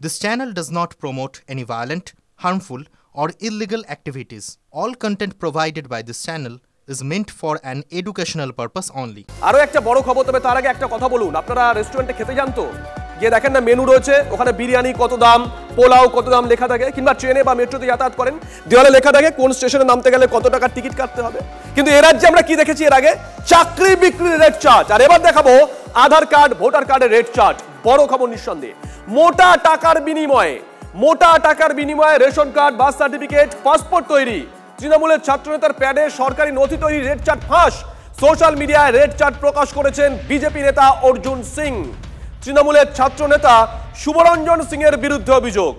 This channel does not promote any violent, harmful, or illegal activities. All content provided by this channel is meant for an educational purpose only. আরো একটা বড় খবর, তবে তার আগে একটা কথা বলুন, আপনারা রেস্টুরেন্টে খেতে যান তো, গিয়ে দেখেন না মেনু রয়েছে, ওখানে বিরিয়ানি কত দাম, পোলাও কত দাম লেখা থাকে, কিংবা ট্রেনে বা মেট্রোতে যাতায়াত করেন, দেওয়ালে লেখা থাকে কোন স্টেশনে নামতে গেলে কত টাকার টিকিট কাটতে হবে। কিন্তু এর রাজ্যে আমরা কি দেখেছি এর আগে? চাকরি বিক্রির রেট চার্ট। আর এবার দেখাবো আধার কার্ড, ভোটার কার্ডের রেট চার্ট। বড় খবর নিঃসন্দেহে। মোটা টাকার বিনিময়ে ration card, birth certificate, passport তৈরি। তৃণমূলের ছাত্রনেতার প্যাডে সরকারি নথি তৈরি রেড চার্ট ফাঁস। সোশ্যাল মিডিয়ায় রেড চার্ট প্রকাশ করেছেন বিজেপি নেতা অর্জুন সিং। তৃণমূলের ছাত্রনেতা শুভরঞ্জন সিং এর বিরুদ্ধে অভিযোগ।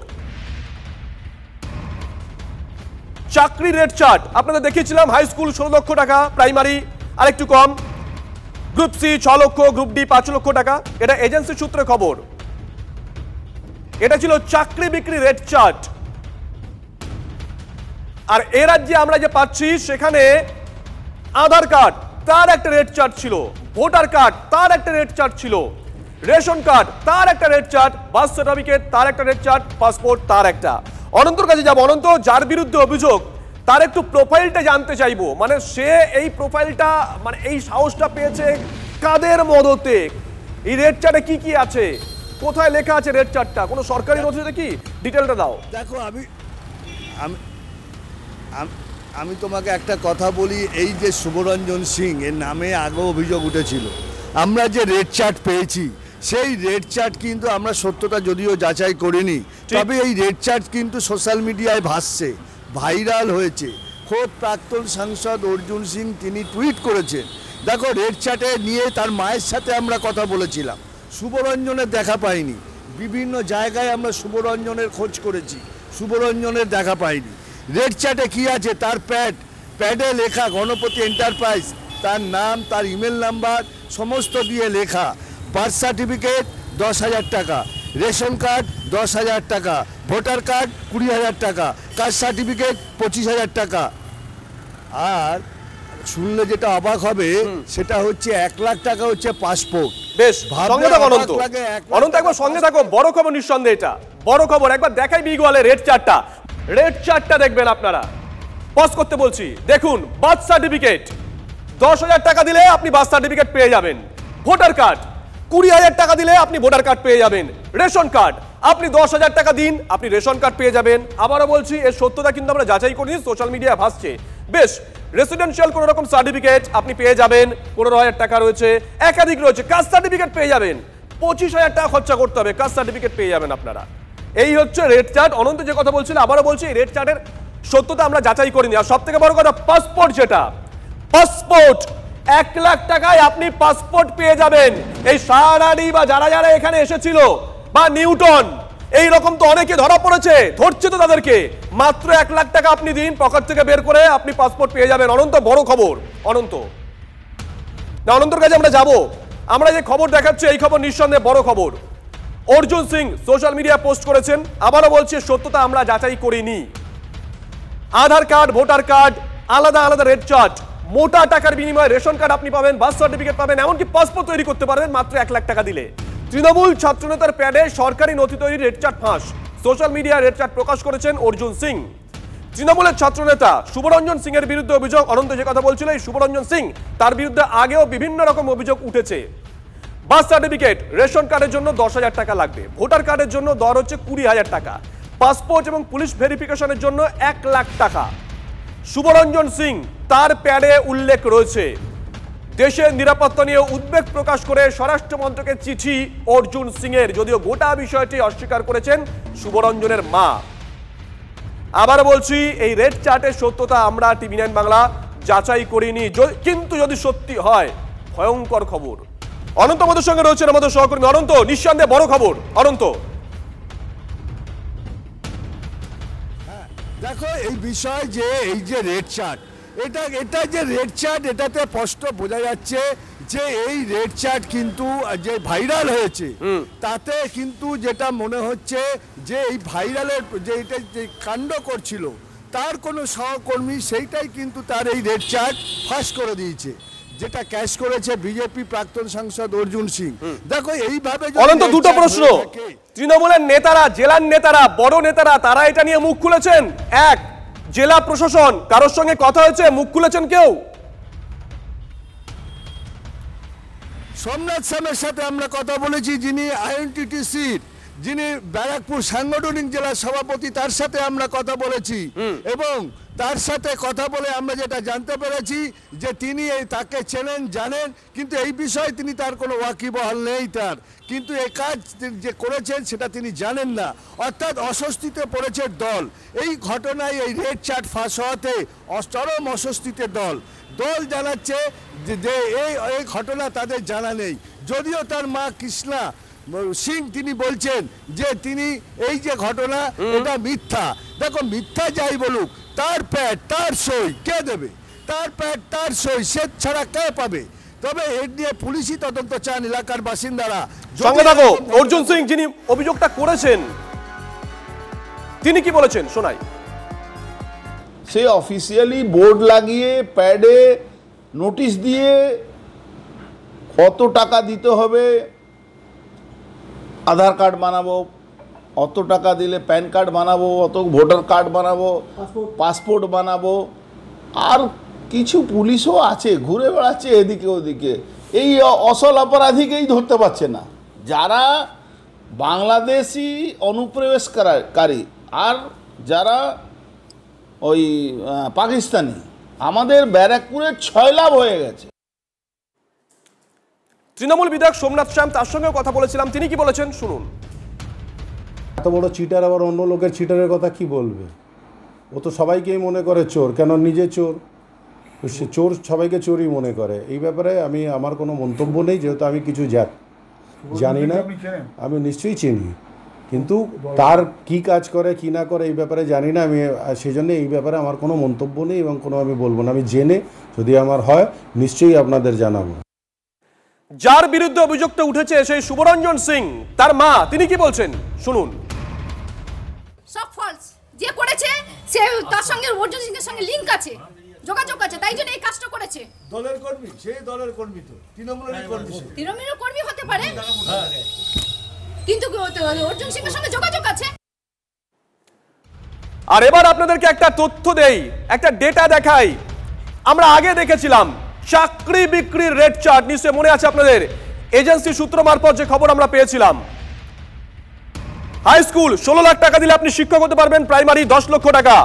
চাকরি রেড চার্ট আপনাদের দেখিয়েছিলাম। হাই স্কুল 16 লক্ষ টাকা, প্রাইমারি আরেকটু কম, গ্রুপ সি 6 লক্ষ, গ্রুপ ডি 5 লক্ষ টাকা। এটা এজেন্সি সূত্রে খবর। এটা ছিল চাকরি বিক্রি রেড চার্ট। আর এ রাজ্যে আমরা যে পাচ্ছি সেখানে আধার কার্ড তার একটা রেড চার্ট ছিল, ভোটার কার্ড তার একটা রেড চার্ট ছিল, রেশন কার্ড তার একটা রেড চার্ট, বার্থ সার্টিফিকেট তার একটা রেড চার্ট, পাসপোর্ট তার একটা। অনন্তর কাছে যাব। অনন্ত, যার বিরুদ্ধে অভিযোগ তার একটু প্রোফাইলটা জানতে চাইবো। মানে সে এই প্রোফাইলটা, মানে এই সাহসটা পেয়েছে কাদের মদতে? এই রেড চার্টে কি কি আছে, কোথায় লেখা আছে রেড চার্টটা? কোনো সরকারি নথিতে কি ডিটেলটা দাও। দেখো, আমি তোমাকে একটা কথা বলি। এই যে শুভরঞ্জন সিং এর নামে আগে অভিযোগ উঠেছিল, আমরা যে রেড চার্ট পেয়েছি সেই রেড চার্ট কিন্তু আমরা সত্যতা যদিও যাচাই করিনি, তবে এই রেড চার্ট কিন্তু সোশ্যাল মিডিয়ায় ভাসছে, ভাইরাল হয়েছে। খোদ প্রাক্তন সাংসদ অর্জুন সিং তিনি টুইট করেছেন। দেখো, রেড চার্টে নিয়ে তার মায়ের সাথে আমরা কথা বলেছিলাম, শুভরঞ্জনের দেখা পাইনি। বিভিন্ন জায়গায় আমরা শুভরঞ্জনের খোঁজ করেছি, শুভরঞ্জনের দেখা পাইনি। রেড চার্টে কি আছে? তার প্যাডে লেখা গণপতি এন্টারপ্রাইজ, তার নাম, তার ইমেল নাম্বার সমস্ত দিয়ে লেখা। বার্থ সার্টিফিকেট 10,000 টাকা, রেশন কার্ড 10,000 টাকা, ভোটার কার্ড 20,000 টাকা, কাস্ট সার্টিফিকেট 25,000 টাকা। আর শুনলে যেটা অবাক হবে সেটা হচ্ছে 1 লাখ টাকা হচ্ছে পাসপোর্ট। বেশ, সঙ্গে থাকো অনন্ত। অনন্ত, একবার সঙ্গে থাকো। বড় খবর নিঃসন্দেহে, এটা বড় খবর। একবার দেখাই বিগওয়ালে রেড চার্টটা। রেড চার্টটা দেখবেন আপনারা। পজ করতে বলছি। দেখুন, বার্থ সার্টিফিকেট 10,000 টাকা দিলে আপনি বার্থ সার্টিফিকেট পেয়ে যাবেন। ভোটার কার্ড 20,000 টাকা দিলে আপনি ভোটার কার্ড পেয়ে যাবেন। রেশন কার্ড আপনি 10,000 টাকা দিন, আপনি রেশন কার্ড পেয়ে যাবেন। আবারও বলছি, এর সত্যতা কিন্তু আমরা যাচাই করিনি, সোশ্যাল মিডিয়া ভাসছে। বেশ, রেসিডেন্সিয়াল কোন রকম সার্টিফিকেট আপনি পেয়ে যাবেন, 15,000 টাকা রয়েছে, একাধিক রয়েছে। কাস্ট সার্টিফিকেট পেয়ে যাবেন, 25,000 টাকা খরচা করতে হবে, কাস্ট সার্টিফিকেট পেয়ে যাবেন আপনারা। এই হচ্ছে রেড চার্ট। অনন্ত যে কথা বলছিল, আবারও বলছি, এই রেড চার্টের সত্যতা আমরা যাচাই করিনি। আর সব থেকে বড় কথা, পাসপোর্ট, যেটা পাসপোর্ট 1 লাখ টাকায় আপনি পাসপোর্ট পেয়ে যাবেন। এই সারাডি বা যারা যারা এখানে এসেছিল, বা নিউটন, এই রকম তো অনেকে ধরা পড়েছে, ধরছে তো তাদেরকে। মাত্র 1 লাখ টাকা আপনি দিন, পকেট থেকে বের করে আপনি পাসপোর্ট পেয়ে যাবেন। অনন্ত, বড় খবর। অনন্ত না, অনন্তর কাছে আমরা যাব। আমরা যে খবর দেখাচ্ছি এই খবর নিঃসন্দেহে বড় খবর। Arjun Singh social media post করেছেন। আবারও বলছি, সত্যতা আমরা যাচাই করিনি। আধার কার্ড, ভোটার কার্ড আলাদা আলাদা রেড চার্ট। মোটা টাকার বিনিময়ে রেশন কার্ড আপনি পাবেন, বার্থ সার্টিফিকেট পাবেন, এমনকি পাসপোর্ট তৈরি করতে পারবেন মাত্র 1 লাখ টাকা দিলে। তৃণমূল ছাত্রনেতার প্যাডে সরকারি নথি তৈরি রেড চার্ট ফাঁস। সোশ্যাল মিডিয়ায় রেড চার্ট প্রকাশ করেছেন অর্জুন সিং। তৃণমূলের ছাত্রনেতা শুভরঞ্জন সিং এর বিরুদ্ধে অভিযোগ। অনন্ত যে কথা বলছিল, এই শুভরঞ্জন সিং, তার বিরুদ্ধে আগেও বিভিন্ন রকম অভিযোগ উঠেছে। বার্থ সার্টিফিকেট, রেশন কার্ডের জন্য 10,000 টাকা লাগবে, ভোটার কার্ডের জন্য দর হচ্ছে 20,000 টাকা, পাসপোর্ট এবং পুলিশ ভেরিফিকেশনের জন্য 1 লাখ টাকা। শুভরঞ্জন সিং তার প্যাডে উল্লেখ রয়েছে। দেশের নিরাপত্তা নিয়ে উদ্বেগ প্রকাশ করে স্বরাষ্ট্র মন্ত্রকের চিঠি অর্জুন সিং এর, যদিও গোটা বিষয়টি অস্বীকার করেছেন শুভরঞ্জনের মা। আবার বলছি, এই রেড চার্টের সত্যতা আমরা TV9 বাংলা যাচাই করিনি, কিন্তু যদি সত্যি হয় ভয়ঙ্কর খবর। অনন্ত আমাদের সঙ্গে রয়েছেন, আমাদের সহকর্মী অনন্ত। নিঃসন্দেহে বড় খবর। অনন্ত, দেখো, এই বিষয় যে এই যে রেড চার্ট, এটা যে রেড চার্ট, এটাতে স্পষ্ট বোঝা যাচ্ছে যে এই রেড চার্ট কিন্তু যে ভাইরাল হয়েছে, তাতে কিন্তু যেটা মনে হচ্ছে যে এই ভাইরালের যে এটা যে কাণ্ড করছিল তার কোনো সহকর্মী, সেইটাই কিন্তু তার এই রেড চার্ট ফাঁস করে দিয়েছে। যেটা ক্যাশ করেছে বিজেপি প্রাক্তন সাংসদ অর্জুন সিং। দেখো এইভাবে অনন্ত দুটো প্রশ্ন, তৃণমূলের নেতারা, জেলার নেতারা, বড় নেতারা তারা এটা নিয়ে মুখ খুলেছেন? এক, জেলা প্রশাসন কারোর সঙ্গে কথা হয়েছে, মুখ খুলেছেন কেউ? সোমনাথ শ্যামের সাথে আমরা কথা বলেছি, যিনি আইএনটিটিসির, যিনি ব্যারাকপুর সাংগঠনিক জেলার সভাপতি, তার সাথে আমরা কথা বলেছি এবং তার সাথে কথা বলে আমরা যেটা জানতে পেরেছি যে তিনি তাকে চেনেন, জানেন, কিন্তু এই বিষয়ে তিনি তার কোনো ওয়াকিবহাল নেই তার, কিন্তু এই কাজ যে করেছেন সেটা তিনি জানেন না, অর্থাৎ অস্বস্তিতে পড়েছে দল। এই ঘটনায় এই রেড চার্ট ফাঁস হওয়াতে চরম অস্বস্তিতে দল জানাচ্ছে যে এই ঘটনা তাদের জানা নেই, যদিও তার মা কৃষ্ণা সিং তিনি বলছেন যে তিনি এই যে ঘটনা এটা মিথ্যা। দেখো মিথ্যা যাই বলুক, তার প্যাড তার সই কে দেবে? তার প্যাড তার সই সে ছাড়া কে পাবে? তবে এর নিয়ে পুলিশই তদন্ত চান এলাকার বাসিন্দারা। সঙ্গে থাকো, অর্জুন সিং যিনি অভিযোগটা করেছেন তিনি কি বলেছেন শোনাই। সে অফিসিয়ালি বোর্ড লাগিয়ে প্যাডে নোটিশ দিয়ে কত টাকা দিতে হবে, আধার কার্ড বানাবো, অত টাকা দিলে প্যান কার্ড বানাবো, অত ভোটার কার্ড বানাবো, পাসপোর্ট বানাবো, আর কিছু পুলিশও আছে ঘুরে বেড়াচ্ছে এদিকে ওদিকে, এই অসল অপরাধীকেই ধরতে পারছে না, যারা বাংলাদেশি অনুপ্রবেশকারী আর যারা ওই পাকিস্তানি। আমাদের ব্যারাকপুরের 6 লাভ হয়ে গেছে। তৃণমূল বিধায়ক সোমনাথ শ্যাম, তার সঙ্গেও কথা বলেছিলাম, তিনি কি বলেছেন শুনুন। এত বড় চিটার আবার অন্য লোকের চিটারের কথা কি বলবে? ও তো সবাইকেই মনে করে চোর, কেন নিজে চোর, সে চোর সবাইকে চোরই মনে করে। এই ব্যাপারে আমার কোনো মন্তব্য নেই, যেহেতু আমি কিছু জানি না। আমি নিশ্চয়ই চিনি, কিন্তু তার কি কাজ করে কি না করে এই ব্যাপারে জানি না। আমি সেই জন্য এই ব্যাপারে আমার কোনো মন্তব্য নেই এবং কোনো আমি বলবো না। আমি জেনে যদি আমার হয় নিশ্চয়ই আপনাদের জানাবো। যার বিরুদ্ধে অভিযোগটা উঠেছে সেই শুভরঞ্জন সিং, তার মা, তিনি কি বলছেন শুনুন। সব ফলস, যে করেছে সে তার সঙ্গে অর্জুন সিং এর সঙ্গে লিংক আছে, যোগাযোগ আছে, তাই জন্য এই কাজটা করেছে। দলের কর্মী, সেই দলের কর্মী তো তৃণমূলের কর্মী, তৃণমূলের কর্মী হতে পারে, কিন্তু অর্জুন সিং এর সঙ্গে যোগাযোগ আছে। আর এবার আপনাদেরকে একটা তথ্য দেই, একটা ডেটা দেখাই। আমরা আগে দেখেছিলাম চাকরি বিক্রির রেট চার্ট, নিশ্চয়ই মনে আছে আপনাদের, এজেন্সি সূত্র মারফত যে খবর আমরা পেয়েছিলাম। হাই স্কুল 16 লাখ টাকা দিলে আপনি শিক্ষক হতে পারবেন, প্রাইমারি 10 লক্ষ টাকা।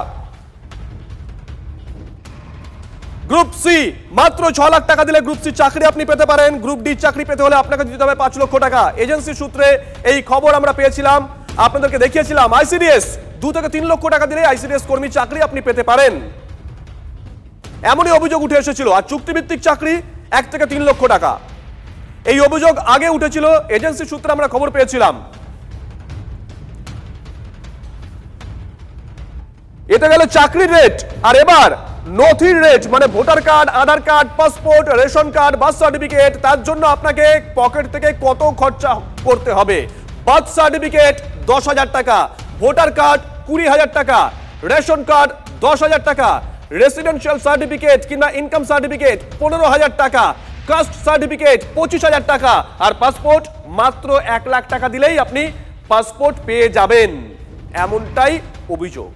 গ্রুপ সি মাত্র 6 লাখ টাকা দিলে গ্রুপ সি চাকরি আপনি পেতে পারেন, গ্রুপ ডি চাকরি পেতে হলে আপনাকে দিতে হবে 5 লক্ষ টাকা। এজেন্সি সূত্রে এই খবর আমরা পেয়েছিলাম, আপনাদেরকে দেখিয়েছিলাম। আইসিডিএস 2 থেকে 3 লক্ষ টাকা দিলে আইসিডিএস কর্মী চাকরি আপনি পেতে পারেন, এমনই অভিযোগ উঠে এসেছিল। আর চুক্তিভিত্তিক চাকরি 1 থেকে 3 লক্ষ টাকা, এই অভিযোগ আগে উঠেছিল, এজেন্সি সূত্রে আমরা খবর পেয়েছিলাম। এটা গেল চাকরির রেট। আর এবার নথির রেট, মানে voter card, Aadhaar card, passport, ration card, birth certificate, তার জন্য আপনাকে পকেট থেকে কত খরচা করতে হবে। বার্থ সার্টিফিকেট 10,000 টাকা, ভোটার কার্ড 20,000 টাকা, রেশন কার্ড 10,000 টাকা, রেসিডেন্সিয়াল সার্টিফিকেট কিংবা ইনকাম সার্টিফিকেট 15,000 টাকা, কাস্ট সার্টিফিকেট 25,000 টাকা, আর পাসপোর্ট মাত্র 1 লাখ টাকা দিলেই আপনি পাসপোর্ট পেয়ে যাবেন, এমনটাই অভিযোগ।